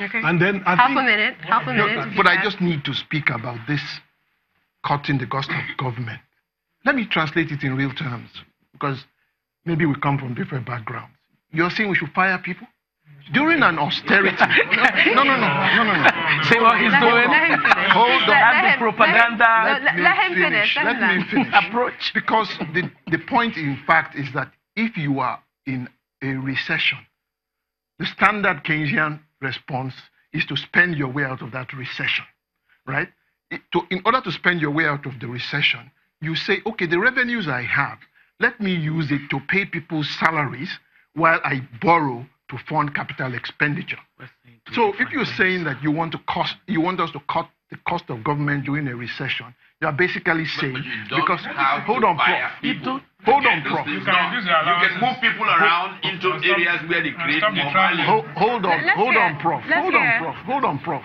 Okay. And then half a minute. But I just need to speak about this cutting the cost of government. Let me translate it in real terms, because maybe we come from different backgrounds. You're saying we should fire people? During an austerity. No. Say what he's doing. Hold on. That's the propaganda. Let him finish. Let me finish. Approach. Because the point, in fact, is that if you are in a recession, the standard Keynesian response is to spend your way out of that recession, right? In order to spend your way out of the recession, you say, okay, the revenues I have, let me use it to pay people's salaries while I borrow to fund capital expenditure. So if you're saying that you want us to cut the cost of government during a recession, you are basically saying, because hold on, Prof. You can move people around into areas where they create more value. Hold on, Prof.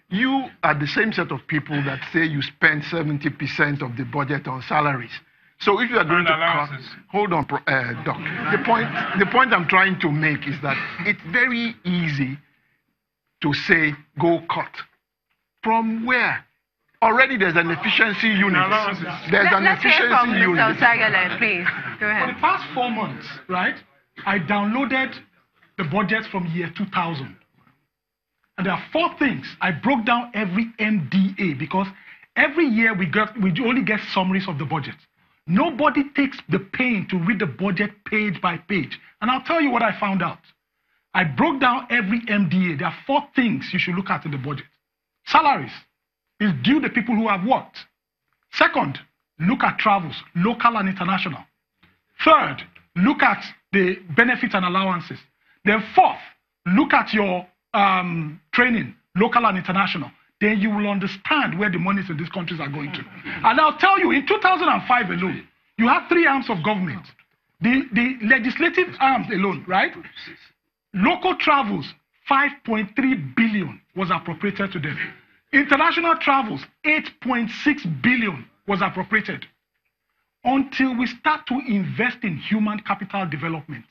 You are the same set of people that say you spend 70% of the budget on salaries. So if you are going to cut, hold on, Doc. The point I'm trying to make is that it's very easy to say go cut. From where? Already there's an efficiency unit. There's an efficiency unit. Mr. Osagale, please go ahead. For the past 4 months, right, I downloaded the budget from year 2000. And there are 4 things. I broke down every MDA because every year we only get summaries of the budget. Nobody takes the pain to read the budget page by page. And I'll tell you what I found out. I broke down every MDA. There are 4 things you should look at in the budget. Salaries is due the people who have worked. Second, look at travels, local and international. Third, look at the benefits and allowances. Then fourth, look at your training, local and international. Then you will understand where the monies in these countries are going to. And I'll tell you, in 2005 alone, you have 3 arms of government. The legislative arms alone, right? Local travels, 5.3 billion was appropriated to them. International travels, 8.6 billion was appropriated. Until we start to invest in human capital development,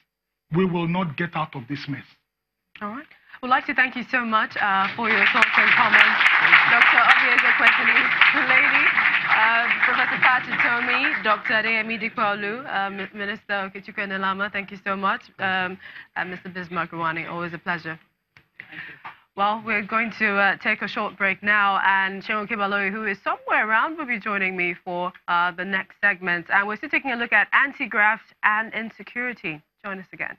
we will not get out of this mess. All right. We'd like to thank you so much for your thoughts and comments. Dr. Obieze Kwesili, lady, Professor Patrick Tomi, Dr. Adeyemi Dikpaolu, Minister Okechukwu Enelama, thank you so much. And Mr. Bismarck Rwani, always a pleasure. Well, we're going to take a short break now, and Seun Kibaloyi, who is somewhere around, will be joining me for the next segment. And we're still taking a look at anti-graft and insecurity. Join us again.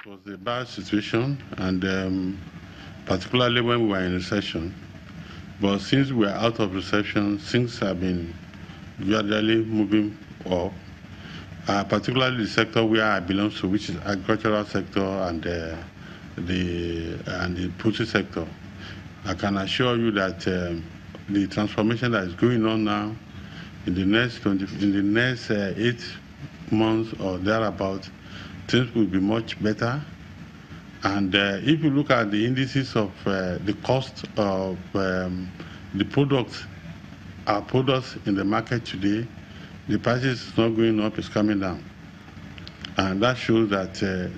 It was a bad situation, and particularly when we were in recession. But since we are out of recession, things have been gradually moving up. Particularly the sector where I belong to, which is agricultural sector and the poultry sector. I can assure you that the transformation that is going on now, in the next 8 months or thereabout, things will be much better. And if you look at the indices of the cost of the products, our products in the market today, the prices is not going up, it's coming down. And that shows that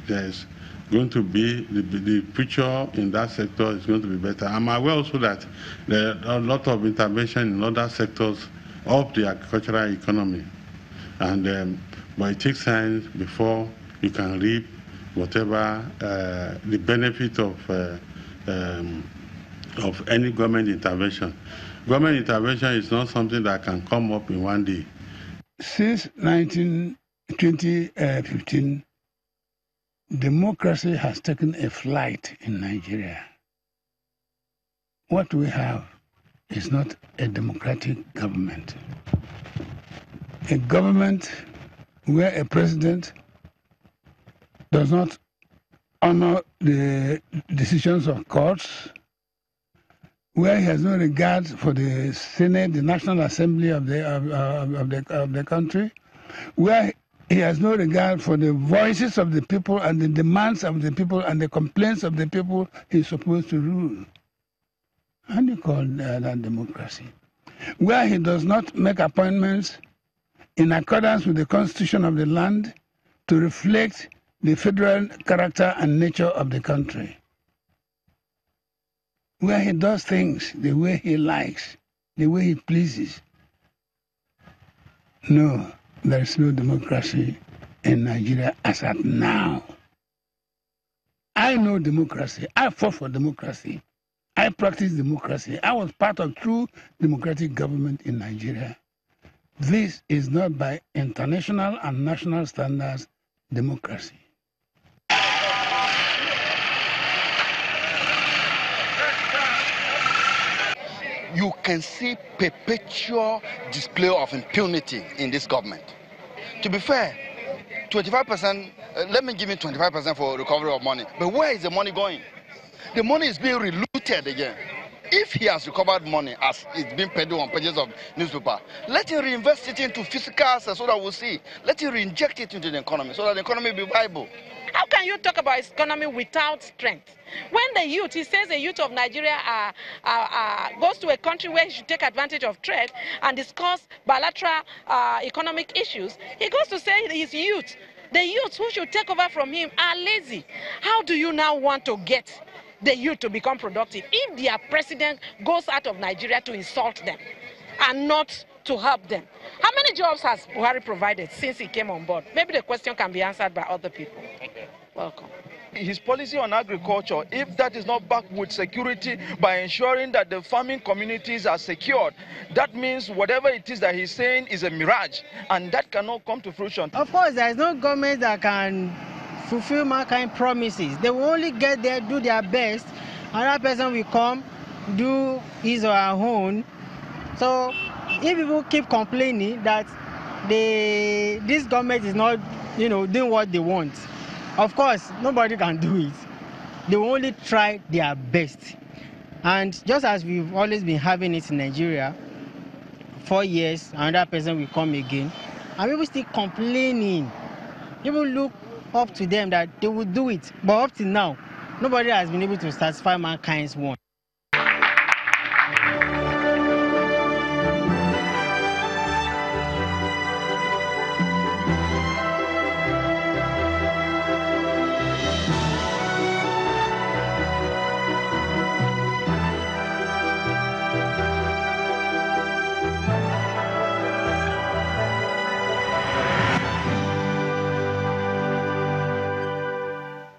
there's going to be, the future in that sector is going to be better. I'm aware also that there are a lot of intervention in other sectors of the agricultural economy. And but it takes time before you can reap whatever the benefit of any government intervention. Government intervention is not something that can come up in one day. Since 2015, democracy has taken a flight in Nigeria. What we have is not a democratic government. A government where a president does not honor the decisions of courts, where he has no regard for the Senate, the National Assembly of the country, where he has no regard for the voices of the people and the demands of the people and the complaints of the people he's supposed to rule. How do you call that democracy? Where he does not make appointments in accordance with the constitution of the land to reflect the federal character and nature of the country, where he does things the way he likes, the way he pleases. No, there is no democracy in Nigeria as at now. I know democracy. I fought for democracy. I practice democracy. I was part of true democratic government in Nigeria. This is not by international and national standards democracy. You can see perpetual display of impunity in this government. To be fair, 25%, let me give him 25% for recovery of money. But where is the money going? The money is being relooted again. If he has recovered money as it's been peddled on pages of newspaper, let him reinvest it into physical assets so that we'll see. Let him reinject it into the economy so that the economy will be viable. How can you talk about economy without strength? When the youth, he says the youth of Nigeria goes to a country where he should take advantage of trade and discuss bilateral economic issues, he goes to say his youth, the youth who should take over from him are lazy. How do you now want to get the youth to become productive if their president goes out of Nigeria to insult them and not to help them? How many jobs has Buhari provided since he came on board? Maybe the question can be answered by other people. Okay. Welcome. His policy on agriculture, if that is not backed with security by ensuring that the farming communities are secured, that means whatever it is that he's saying is a mirage, and that cannot come to fruition. Of course, there is no government that can fulfill mankind promises. They will only get there, do their best. Another person will come, do his or her own. So if people keep complaining that this government is not, doing what they want, of course, nobody can do it. They will only try their best. And just as we've always been having it in Nigeria, 4 years, another person will come again, and people still complaining. People look up to them that they will do it. But up till now, nobody has been able to satisfy mankind's want.